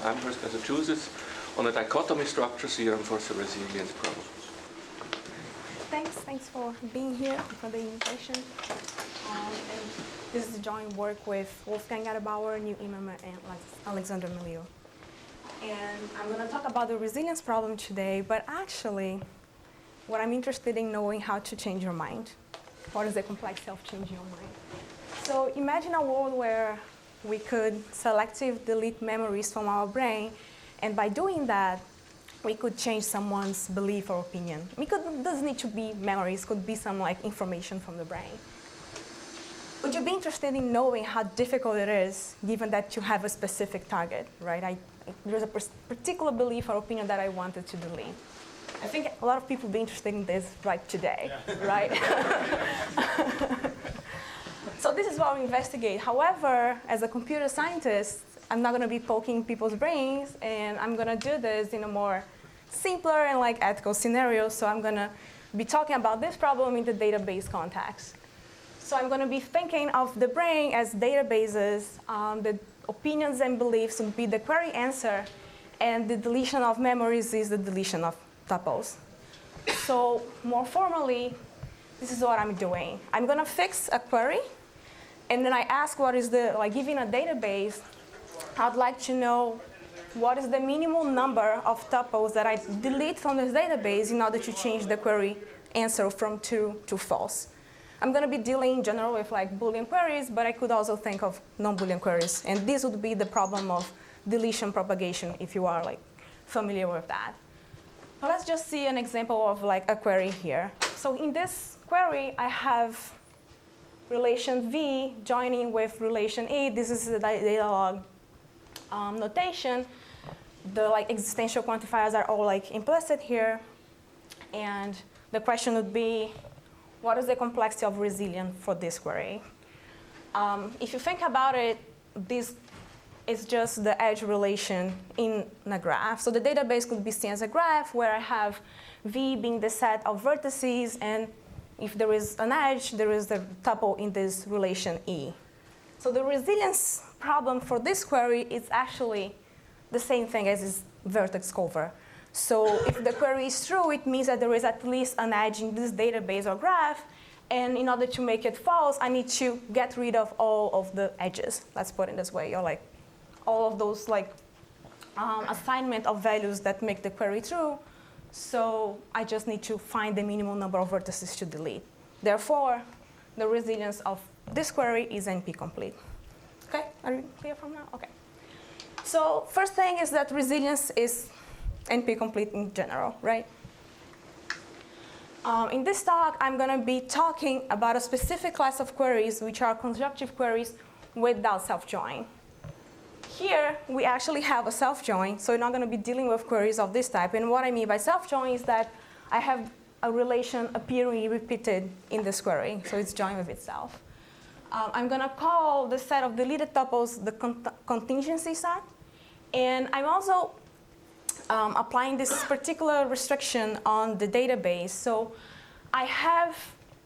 I'm first going to choose it on a dichotomy structure theorem for the resilience problem. Thanks for being here, for the invitation. And this is a joint work with Wolfgang Adebauer, Neil Immerman, and Alexander Milieu. And I'm going to talk about the resilience problem today, but actually, what I'm interested in knowing how to change your mind. What is the complexity of changing your mind? So imagine a world where we could selectively delete memories from our brain, and by doing that, we could change someone's belief or opinion. It doesn't need to be memories, it could be some information from the brain. Would you be interested in knowing how difficult it is, given that you have a specific target, right? There's a particular belief or opinion that I wanted to delete. I think a lot of people would be interested in this right today, right? So this is what we investigate. However, as a computer scientist, I'm not going to be poking people's brains, and I'm going to do this in a more simpler and ethical scenario. So I'm going to be talking about this problem in the database context. So I'm going to be thinking of the brain as databases. The opinions and beliefs would be the query answer, and the deletion of memories is the deletion of tuples. So more formally, this is what I'm doing. I'm going to fix a query, and then I ask what is the, given a database, I'd like to know what is the minimal number of tuples that I delete from this database in order to change the query answer from true to false. I'm going to be dealing in general with Boolean queries, but I could also think of non-Boolean queries. And this would be the problem of deletion propagation, if you are familiar with that. So let's just see an example of a query here. So in this query, I have relation V joining with relation E. This is the data log notation. The existential quantifiers are all implicit here. And the question would be, what is the complexity of resilience for this query? If you think about it, this is just the edge relation in a graph. So the database could be seen as a graph where I have V being the set of vertices, and if there is an edge, there is the tuple in this relation E. So the resilience problem for this query is actually the same thing as this vertex cover. So if the query is true, it means that there is at least an edge in this database or graph. And in order to make it false, I need to get rid of all of the edges. Let's put it this way, or all of those assignment of values that make the query true. So I just need to find the minimal number of vertices to delete. Therefore, the resilience of this query is NP-complete. Okay, are you clear from now? Okay. So first thing is that resilience is NP-complete in general, right? In this talk, I'm going to be talking about a specific class of queries, which are conjunctive queries without self-join. Here, we actually have a self-join, so we're not going to be dealing with queries of this type. And what I mean by self-join is that I have a relation appearing repeated in this query, so it's joined with itself. I'm going to call the set of deleted tuples the contingency set. And I'm also applying this particular restriction on the database. So I have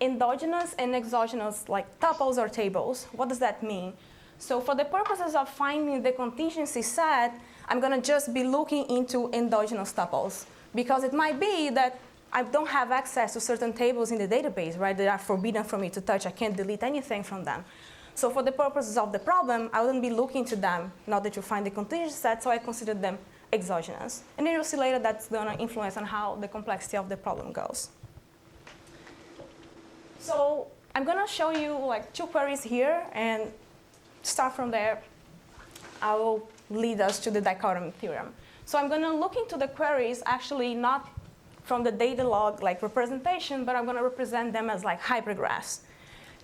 endogenous and exogenous tuples or tables. What does that mean? So for the purposes of finding the contingency set, I'm going to just be looking into endogenous tuples, because it might be that I don't have access to certain tables in the database, right? They are forbidden for me to touch. I can't delete anything from them. So for the purposes of the problem, I wouldn't be looking to them in order to find the contingency set, so I consider them exogenous. And then you'll see later that's going to influence on how the complexity of the problem goes. So I'm going to show you two queries here, and start from there. I will lead us to the dichotomy theorem. So I'm going to look into the queries actually not from the data log representation, but I'm going to represent them as hypergraphs,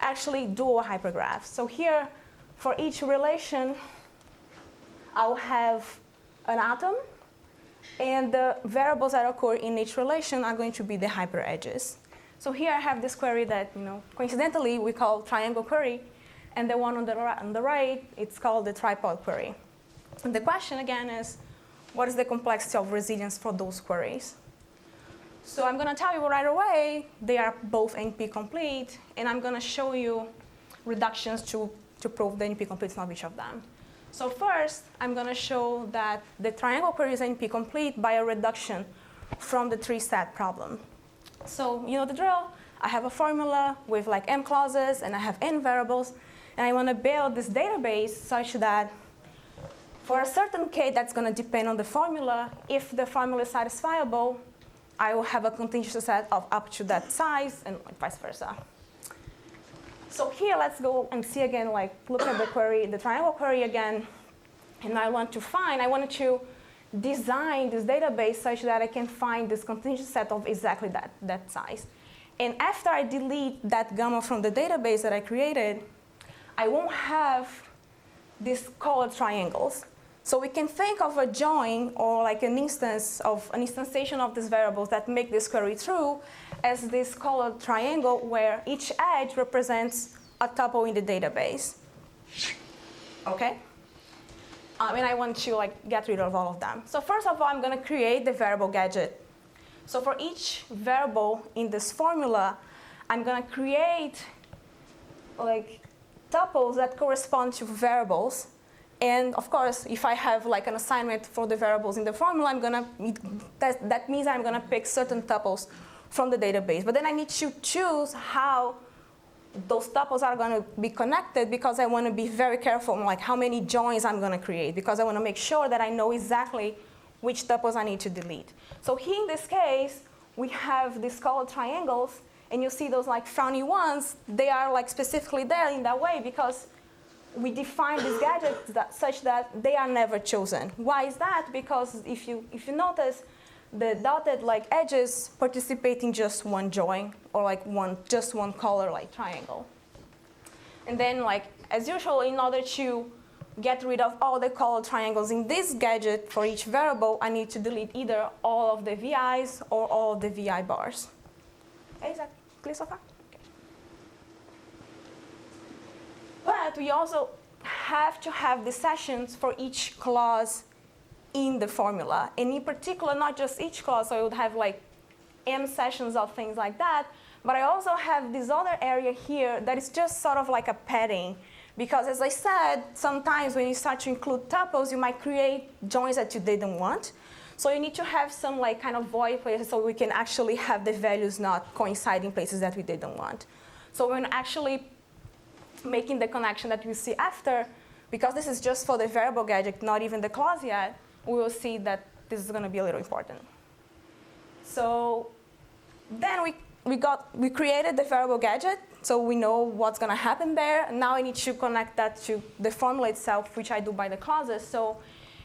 actually dual hypergraphs. So here, for each relation, I'll have an atom, and the variables that occur in each relation are going to be the hyperedges. So here I have this query that, coincidentally, we call triangle query, and the one on the right, it's called the tripod query. And the question, again, is, what is the complexity of resilience for those queries? So I'm going to tell you right away, they are both NP-complete, and I'm going to show you reductions to prove the NP-complete of each of them. So first, I'm going to show that the triangle query is NP-complete by a reduction from the three-stat problem. So you know the drill. I have a formula with like m clauses, and I have n variables, and I want to build this database such that for a certain k that's going to depend on the formula, if the formula is satisfiable, I will have a contingency set of up to that size, and vice versa. So here, let's go and see again, like look at the query, the triangle query again, and I wanted to design this database such that I can find this contingency set of exactly that size. And after I delete that gamma from the database that I created, I won't have these colored triangles. So we can think of a join or like an instantiation of these variables that make this query true as this colored triangle where each edge represents a tuple in the database. Okay? And I want to like get rid of all of them. So first of all, I'm going to create the variable gadget. So for each variable in this formula, I'm going to create like tuples that correspond to variables. And of course, if I have like an assignment for the variables in the formula, that means I'm going to pick certain tuples from the database. But then I need to choose how those tuples are going to be connected because I want to be very careful on like how many joins I'm going to create because I want to make sure that I know exactly which tuples I need to delete. So here in this case, we have these colored triangles, and you see those like frowny ones. They are like specifically there in that way because we define these gadgets such that they are never chosen. Why is that? Because if you notice, the dotted like edges participate in just one join or like just one color like triangle. And then like as usual, in order to get rid of all the colored triangles in this gadget for each variable, I need to delete either all of the VIs or all of the VI bars. Okay, is that clear so far? Okay. But we also have to have the sessions for each clause in the formula. And in particular, not just each clause, so I would have like m sessions of things like that, but I also have this other area here that is just sort of like a padding. Because as I said, sometimes when you start to include tuples, you might create joins that you didn't want. So you need to have some like kind of void places so we can actually have the values not coincide in places that we didn't want. So when actually making the connection that we see after, because this is just for the variable gadget, not even the clause yet, we will see that this is going to be a little important. So then we created the variable gadget, so we know what's going to happen there. Now I need to connect that to the formula itself, which I do by the clauses. So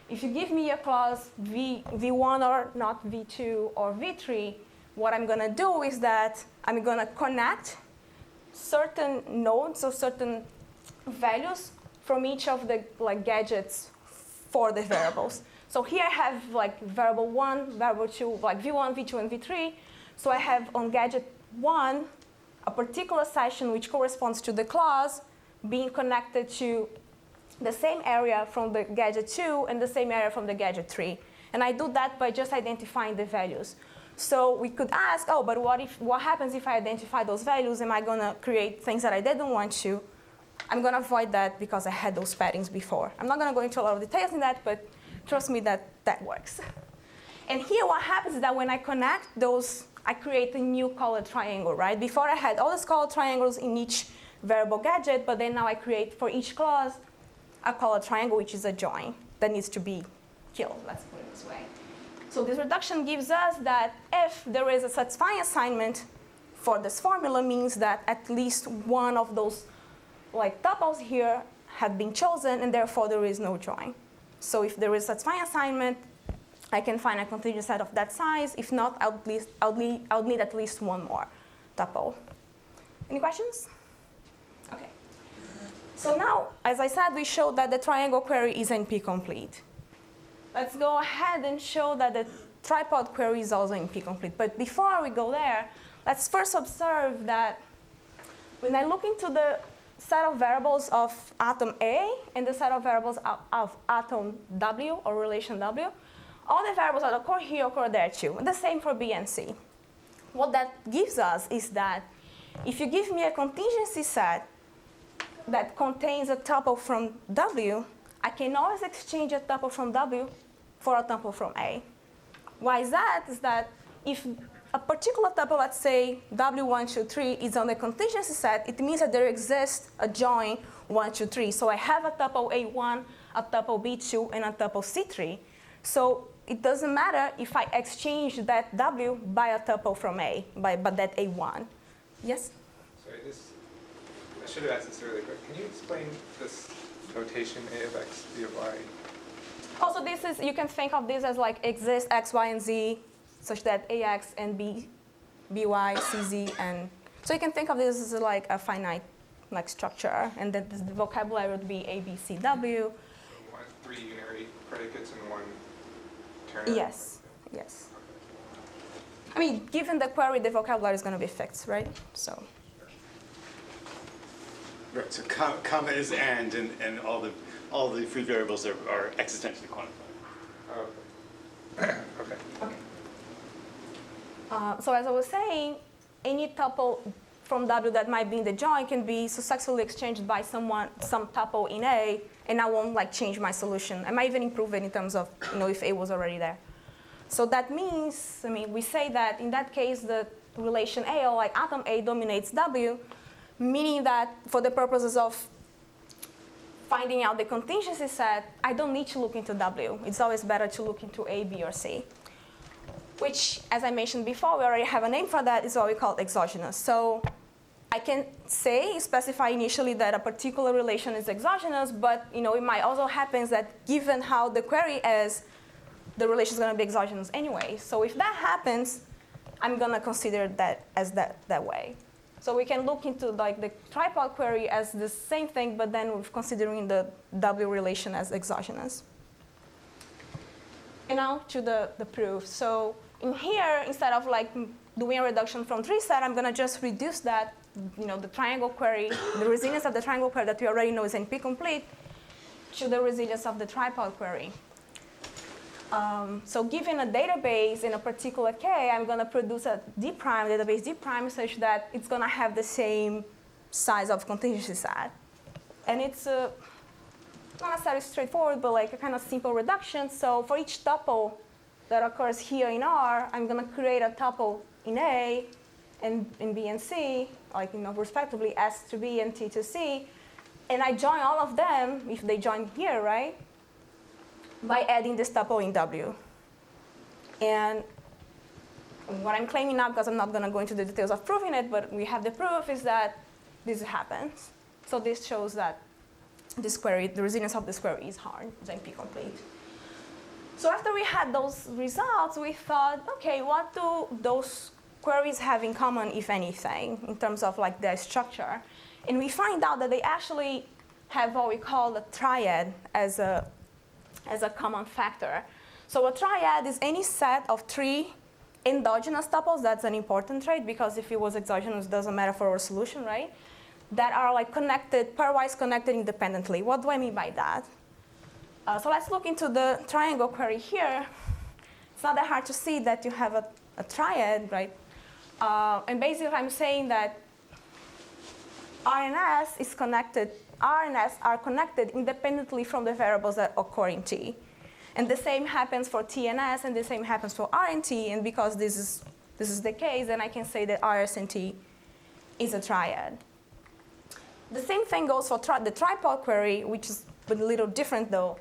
if you give me a clause v1 or not v2 or v3, what I'm going to do is that I'm going to connect certain nodes or certain values from each of the like gadgets for the variables. So here I have like variable 1, variable 2, like v1, v2, and v3. So I have on gadget 1 a particular session which corresponds to the clause being connected to the same area from the gadget 2 and the same area from the gadget 3. And I do that by just identifying the values. So we could ask, oh, but what happens if I identify those values? Am I going to create things that I didn't want to? I'm going to avoid that because I had those paddings before. I'm not going to go into a lot of details in that, but trust me that works. And here what happens is that when I connect those, I create a new colored triangle, right? Before I had all these colored triangles in each variable gadget, but then now I create for each clause a colored triangle, which is a join that needs to be killed, let's put it this way. So this reduction gives us that if there is a satisfying assignment for this formula means that at least one of those like tuples here had been chosen, and therefore there is no join. So if there is a satisfying assignment, I can find a continuous set of that size. If not, I'll need at least one more tuple. Any questions? Okay. So now, as I said, we showed that the triangle query is NP-complete. Let's go ahead and show that the tripod query is also NP-complete. But before we go there, let's first observe that when I look into the set of variables of atom A and the set of variables of atom W or relation W, all the variables that occur here occur there too. And the same for B and C. What that gives us is that if you give me a contingency set that contains a tuple from W, I can always exchange a tuple from W for a tuple from A. Why is that? Is that if a particular tuple, let's say W1, 2, 3, is on the contingency set, it means that there exists a join 1, 2, 3. So I have a tuple A1, a tuple B2, and a tuple C3. So it doesn't matter if I exchange that W by a tuple from A, by that A1. Yes? Sorry, I should have asked this earlier, but can you explain this notation A of x, B of y? Also, this is, you can think of this as like exists X, Y, and Z, such that AX and B, BY, CZ, and so you can think of this as like a finite like structure, and then the vocabulary would be A, B, C, W. So 3 unary predicates and 1 ternary? Yes, yes. I mean, given the query, the vocabulary is going to be fixed, right? So. Right. So comma is and all the free variables are existentially quantified. Oh, okay. Okay. So as I was saying, any tuple from W that might be in the join can be successfully exchanged by some tuple in A, and I won't like change my solution. I might even improve it in terms of if A was already there. So that means, we say that in that case the relation A, or like atom A, dominates W, meaning that for the purposes of finding out the contingency set, I don't need to look into W. It's always better to look into A, B, or C, which, as I mentioned before, we already have a name for that. It's what we call exogenous. So I can specify initially that a particular relation is exogenous, but it might also happen that given how the query is, the relation is going to be exogenous anyway. So if that happens, I'm going to consider that as that way. So we can look into like the tripod query as the same thing, but then we're considering the W relation as exogenous. And now to the proof. So in here, instead of like doing a reduction from 3 set, I'm going to just reduce that, the triangle query, the resilience of the triangle query that we already know is NP-complete, to the resilience of the tripod query. So given a database in a particular K, I'm going to produce a D prime, database D prime, such that it's going to have the same size of contingency set. And it's not necessarily straightforward, but like a kind of simple reduction. So for each tuple that occurs here in R, I'm going to create a tuple in A and in B and C, like respectively S to B and T to C. And I join all of them, if they join here, right? By adding this tuple in W. And what I'm claiming now, because I'm not going to go into the details of proving it, but we have the proof, is that this happens. So this shows that this query, the resilience of this query is hard, it's NP-complete. So after we had those results, we thought, okay, what do those queries have in common, if anything, in terms of like their structure? And we find out that they actually have what we call a triad as a common factor. So a triad is any set of 3 endogenous tuples. That's an important trait, because if it was exogenous, it doesn't matter for our solution, right? That are like connected, pairwise connected independently. What do I mean by that? So let's look into the triangle query here. It's not that hard to see that you have a triad, right? And basically I'm saying that R and S is connected. R and S are connected independently from the variables that occur in T. And the same happens for T and S, and the same happens for R and T. And because this is the case, then I can say that R, S, and T is a triad. The same thing goes for the tripod query, which is a little different though.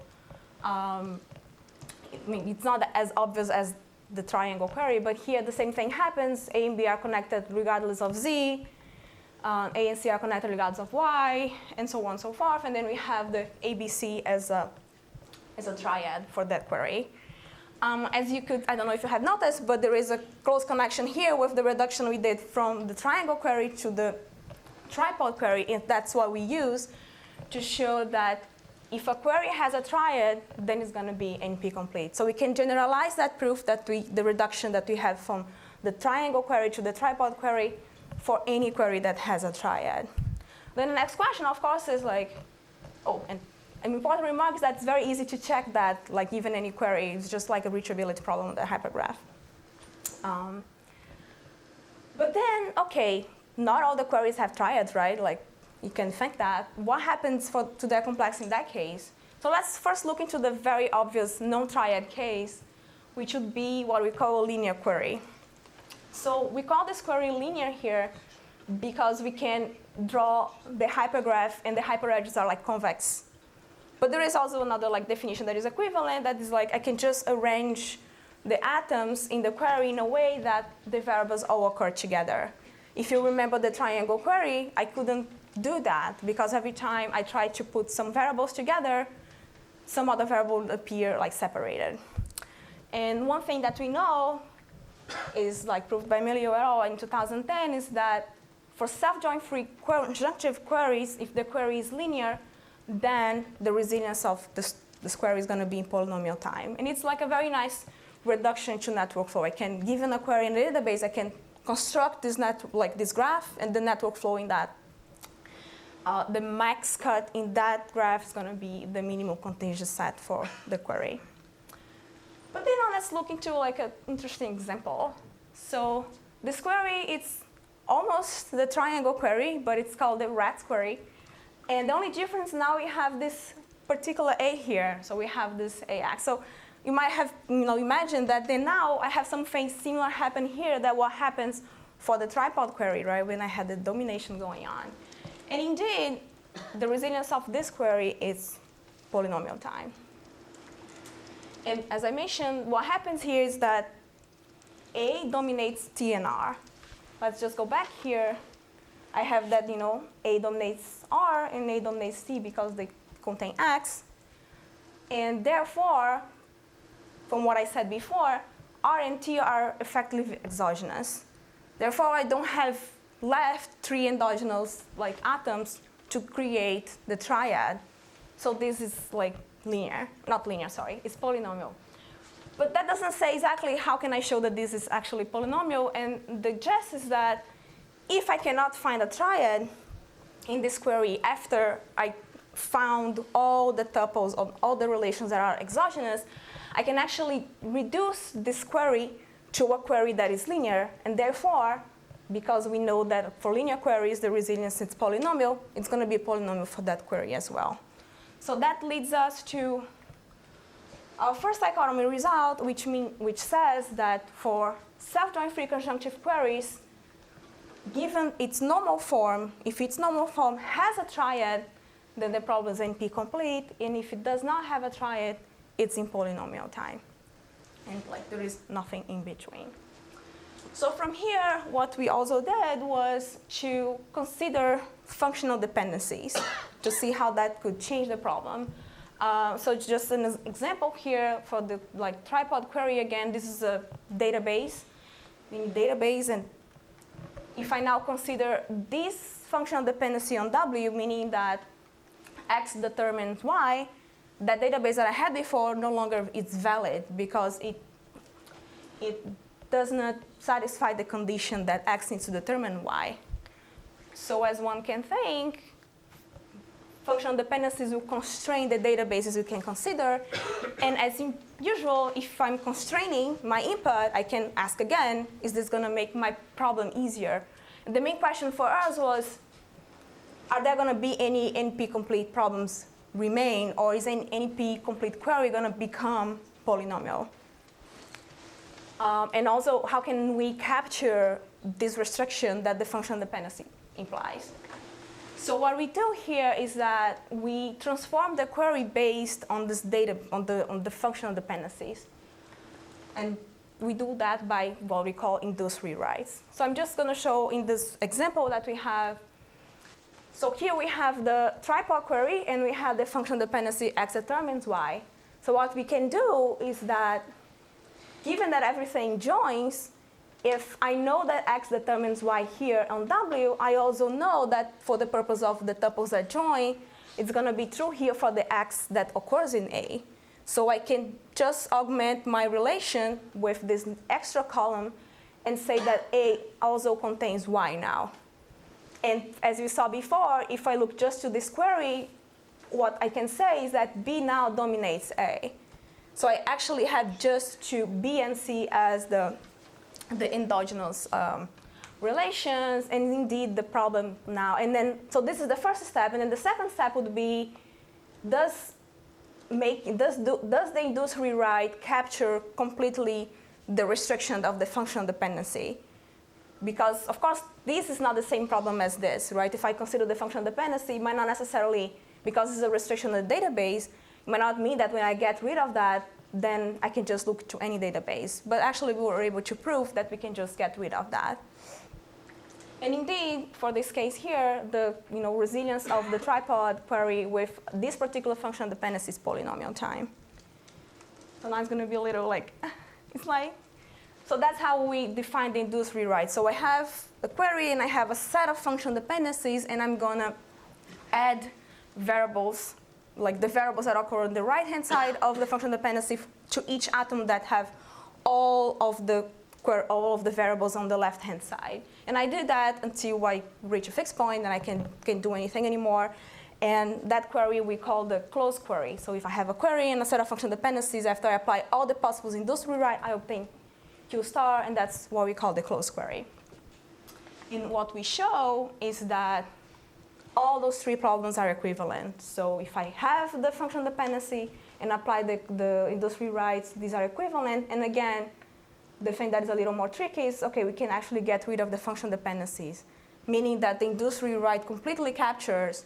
It's not as obvious as the triangle query, but here the same thing happens. A and B are connected regardless of Z. A and C are connected regardless of Y, and so on and so forth. And then we have the ABC as a triad for that query. As you could, I don't know if you have noticed, but there is a close connection here with the reduction we did from the triangle query to the tripod query, and that's what we use to show that if a query has a triad, then it's going to be NP-complete. So we can generalize that proof, that the reduction that we have from the triangle query to the tripod query for any query that has a triad. Then the next question, of course, is like, and an important remark is that it's very easy to check that, like even any query, it's just like a reachability problem with a hypergraph. But then, okay, not all the queries have triads, right? Like, you can think that. What happens to their complex in that case? So let's first look into the very obvious non-triad case, which would be what we call a linear query. So we call this query linear here because we can draw the hypergraph and the hyperedges are like convex. But there is also another like definition that is equivalent, that is like I can just arrange the atoms in the query in a way that the variables all occur together. If you remember the triangle query, I couldn't do that because every time I tried to put some variables together, some other variable would appear like separated. And one thing that we know is like proved by Melio et al. In 2010 is that for self-join-free conjunctive queries, if the query is linear, then the resilience of this query is going to be in polynomial time. And it's like a very nice reduction to network flow. I can, given a query in the database, I can construct this this graph and the network flow in that. The max cut in that graph is going to be the minimum contingent set for the query. But then let's look into like an interesting example. So this query, it's almost the triangle query, but it's called the rat query. And the only difference now we have this particular A here. So we have this AX. So you might have imagined that then now I have something similar happen here that what happens for the tripod query, right, when I had the domination going on. And indeed, the resilience of this query is polynomial time. And as I mentioned, what happens here is that A dominates T and R. Let's just go back here. I have that, A dominates R and A dominates T because they contain X. And therefore, from what I said before, R and T are effectively exogenous. Therefore, I don't have left 3 endogenous atoms to create the triad. So this is linear, not linear, sorry, it's polynomial. But that doesn't say exactly how can I show that this is actually polynomial, and the gist is that if I cannot find a triad in this query after I found all the tuples of all the relations that are exogenous, I can actually reduce this query to a query that is linear, and therefore, because we know that for linear queries, the resilience is polynomial, it's going to be a polynomial for that query as well. So that leads us to our first dichotomy result, which says that for self-join-free conjunctive queries, given its normal form, if its normal form has a triad, then the problem is NP-complete, and if it does not have a triad, it's in polynomial time. And there is nothing in between. So from here, what we also did was to consider functional dependencies to see how that could change the problem. So just an example here for the tripod query again, this is a database, and if I now consider this functional dependency on W, meaning that X determines Y, that database that I had before no longer is valid because it does not satisfy the condition that X needs to determine Y. So as one can think, functional dependencies will constrain the databases we can consider. And as usual, if I'm constraining my input, I can ask again, is this going to make my problem easier? And the main question for us was, are there going to be any NP-complete problems remain, or is an NP-complete query going to become polynomial? And also, how can we capture this restriction that the functional dependency implies? So what we do here is that we transform the query based on this data, on the functional dependencies. And we do that by what we call induced rewrites. So I'm just going to show in this example that we have. So here we have the tripod query, and we have the functional dependency X determines Y. So what we can do is that, given that everything joins, if I know that X determines Y here on W, I also know that for the purpose of the tuples that join, it's going to be true here for the X that occurs in A. So I can just augment my relation with this extra column and say that A also contains Y now. And as we saw before, if I look just to this query, what I can say is that B now dominates A. So I actually have just to B and C as the endogenous relations, and indeed the problem now. And then, so this is the first step, and then the second step would be, does does the induced rewrite capture completely the restriction of the functional dependency? Because, of course, this is not the same problem as this, right? If I consider the functional dependency, it might not necessarily, because it's a restriction of the database, it might not mean that when I get rid of that, then I can just look to any database. But actually, we were able to prove that we can just get rid of that. And indeed, for this case here, the resilience of the tripod query with this particular functional dependency is polynomial time. So now it's going to be a little like, it's like, so that's how we define the induced rewrite. So I have a query, and I have a set of functional dependencies, and I'm going to add variables, like the variables that occur on the right-hand side of the functional dependency to each atom that have all of the variables on the left-hand side. And I do that until I reach a fixed point, and I can't do anything anymore. And that query we call the closed query. So if I have a query and a set of functional dependencies, after I apply all the possible induced rewrite, I obtain Q star, and that's what we call the closed query. And what we show is that all those three problems are equivalent. So if I have the functional dependency and apply the induced rewrites, these are equivalent. And again, the thing that is a little more tricky is, okay, we can actually get rid of the functional dependencies, meaning that the induced rewrite completely captures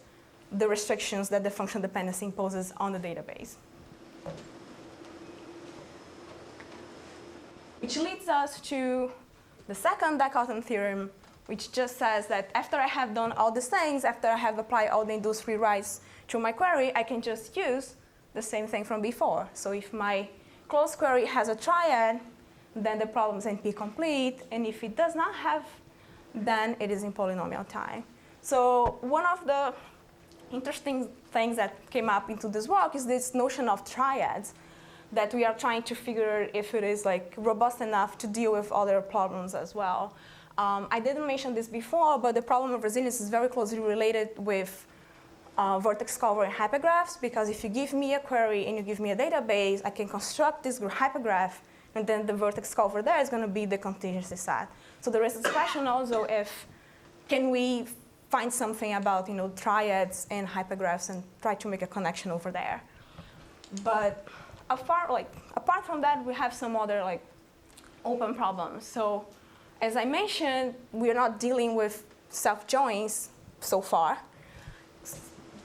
the restrictions that the functional dependency imposes on the database. Which leads us to the second dichotomy theorem, which just says that after I have done all these things, after I have applied all the induced rewrites to my query, I can just use the same thing from before. So if my closed query has a triad, then the problem is NP complete. And if it does not have, then it is in polynomial time. So one of the interesting things that came up into this work is this notion of triads, that we are trying to figure if it is like robust enough to deal with other problems as well. I didn't mention this before, but the problem of resilience is very closely related with vertex cover and hypergraphs, because if you give me a query and you give me a database, I can construct this hypergraph, and then the vertex cover there is going to be the contingency set. So there is this question also if can we find something about triads and hypergraphs and try to make a connection over there. But apart from that, we have some other open problems. So as I mentioned, we're not dealing with self-joins so far.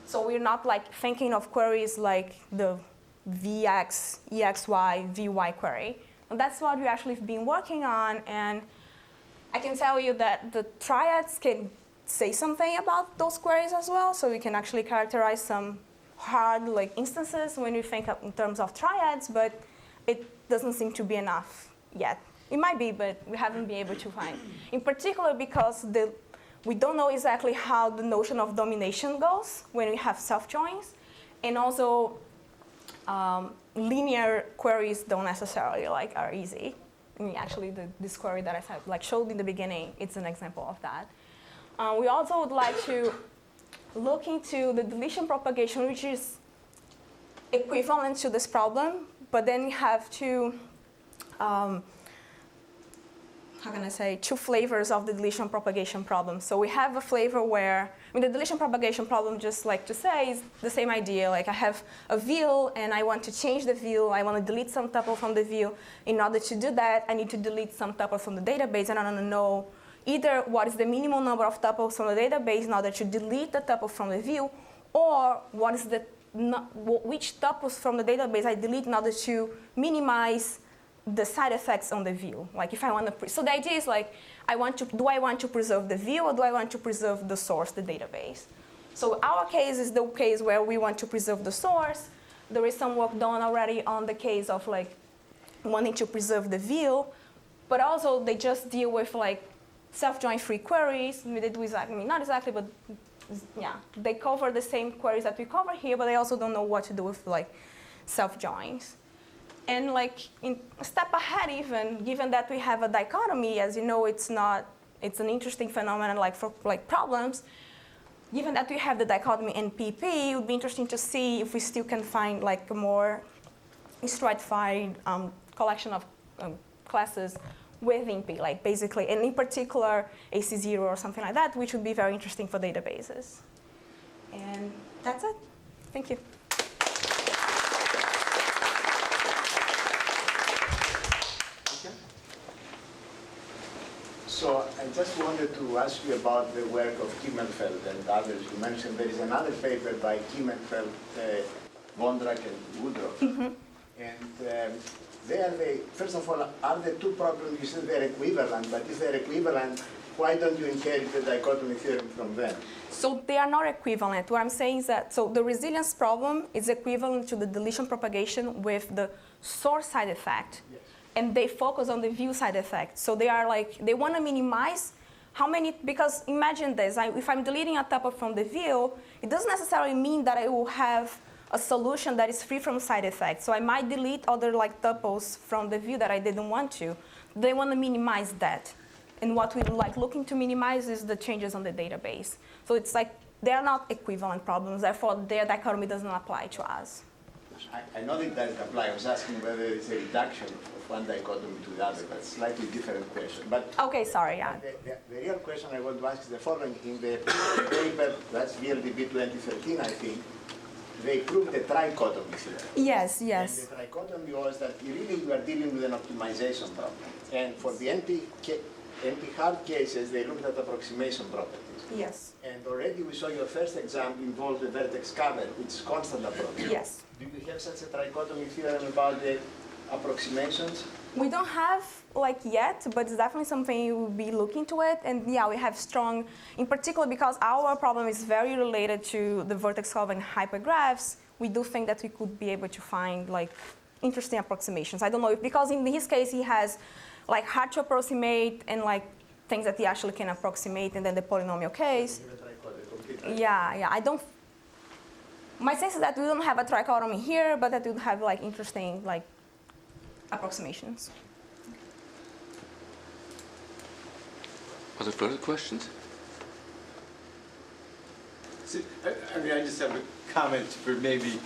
So we're not thinking of queries like the Vx, Exy, Vy query. And that's what we actually have been working on. And I can tell you that the triads can say something about those queries as well. So we can actually characterize some hard instances when you think in terms of triads, but it doesn't seem to be enough yet. It might be, but we haven't been able to find. In particular, because we don't know exactly how the notion of domination goes when we have self-joins, and also linear queries don't necessarily are easy. I mean, actually, this query that I showed in the beginning, it's an example of that. We also would like to look into the deletion propagation, which is equivalent to this problem, but then we have two, two flavors of the deletion propagation problem. So we have a flavor where, the deletion propagation problem, just to say, is the same idea. I have a view, and I want to change the view. I want to delete some tuple from the view. In order to do that, I need to delete some tuple from the database, and I want to know either what is the minimum number of tuples from the database in order to delete the tuple from the view, or what is which tuples from the database I delete in order to minimize the side effects on the view. If I want to, so the idea is do I want to preserve the view, or do I want to preserve the source, the database? So our case is the case where we want to preserve the source. There is some work done already on the case of wanting to preserve the view, but also they just deal with self-join free queries. They do exactly, not exactly, but yeah, they cover the same queries that we cover here, but they also don't know what to do with self-joins. And in a step ahead even, given that we have a dichotomy, as you know, it's an interesting phenomenon for problems. Given that we have the dichotomy in PP, it would be interesting to see if we still can find a more stratified collection of classes within P, basically, and in particular AC0 or something like that, which would be very interesting for databases. And that's it. Thank you. So I just wanted to ask you about the work of Kimmelfeld and others. You mentioned there is another paper by Kimmelfeld, Vondrak, and Woodruff. And there they, first of all, are the two problems, you said they're equivalent, but if they're equivalent, why don't you inherit the dichotomy theorem from them? So they are not equivalent. What I'm saying is that, so the resilience problem is equivalent to the deletion propagation with the source side effect. Yes. And they focus on the view side effect. So they are like, they want to minimize how many, because imagine this, if I'm deleting a tuple from the view, it doesn't necessarily mean that I will have a solution that is free from side effects. So I might delete other like tuples from the view that I didn't want to. They want to minimize that. And what we're like looking to minimize is the changes on the database. So it's like, they're not equivalent problems, therefore their dichotomy doesn't apply to us. I know it doesn't apply. I was asking whether it's a reduction of one dichotomy to the other. That's a slightly different question. But Okay, sorry, yeah. the real question I want to ask is the following. In the paper, that's VLDB 2013, I think, they proved the trichotomy theorem. Yes, yes. And the trichotomy was that really you are dealing with an optimization problem. And for the NP hard cases, they looked at approximation properties. Yes. And already we saw your first example involved the vertex cover, which is constant approach. Yes. Do you have such a trichotomy theorem about the approximations? We don't have like yet, but it's definitely something we'll be looking to it. And yeah, we have strong, in particular because our problem is very related to the vertex cover and hypergraphs, we do think that we could be able to find like interesting approximations. I don't know if, because in his case he has like hard to approximate and like things that he actually can approximate, and then the polynomial case. Yeah, I don't. My sense is that we don't have a trichotomy here, but that we would have like interesting like approximations. Are there further questions? So, I mean, I just have a comment for maybe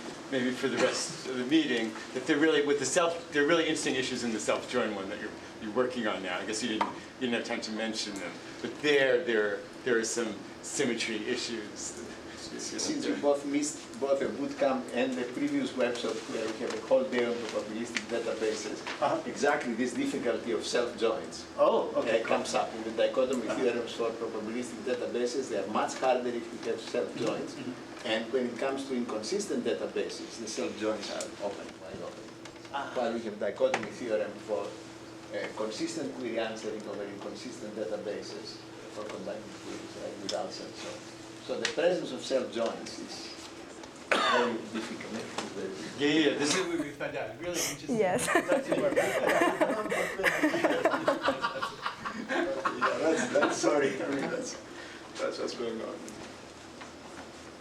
for the rest of the meeting, that they're really, with the they're really interesting issues in the self-join one that you're working on now. I guess you didn't have time to mention them, but there are some symmetry issues. Since you both missed both the bootcamp and the previous workshop where we have a whole day on probabilistic databases, exactly this difficulty of self-joins comes up. In the dichotomy theorems for probabilistic databases, they are much harder if you have self-joins. And when it comes to inconsistent databases, the self-joins are wide open. While we have dichotomy theorem for consistent query answering over inconsistent databases for combining queries, right, without self-joins. So the presence of self-joins is very difficult. Yeah, this is what we found out. Really interesting. Yes. That's sorry. I mean, that's what's going on.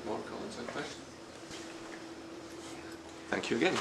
More comments and questions? Thank you again.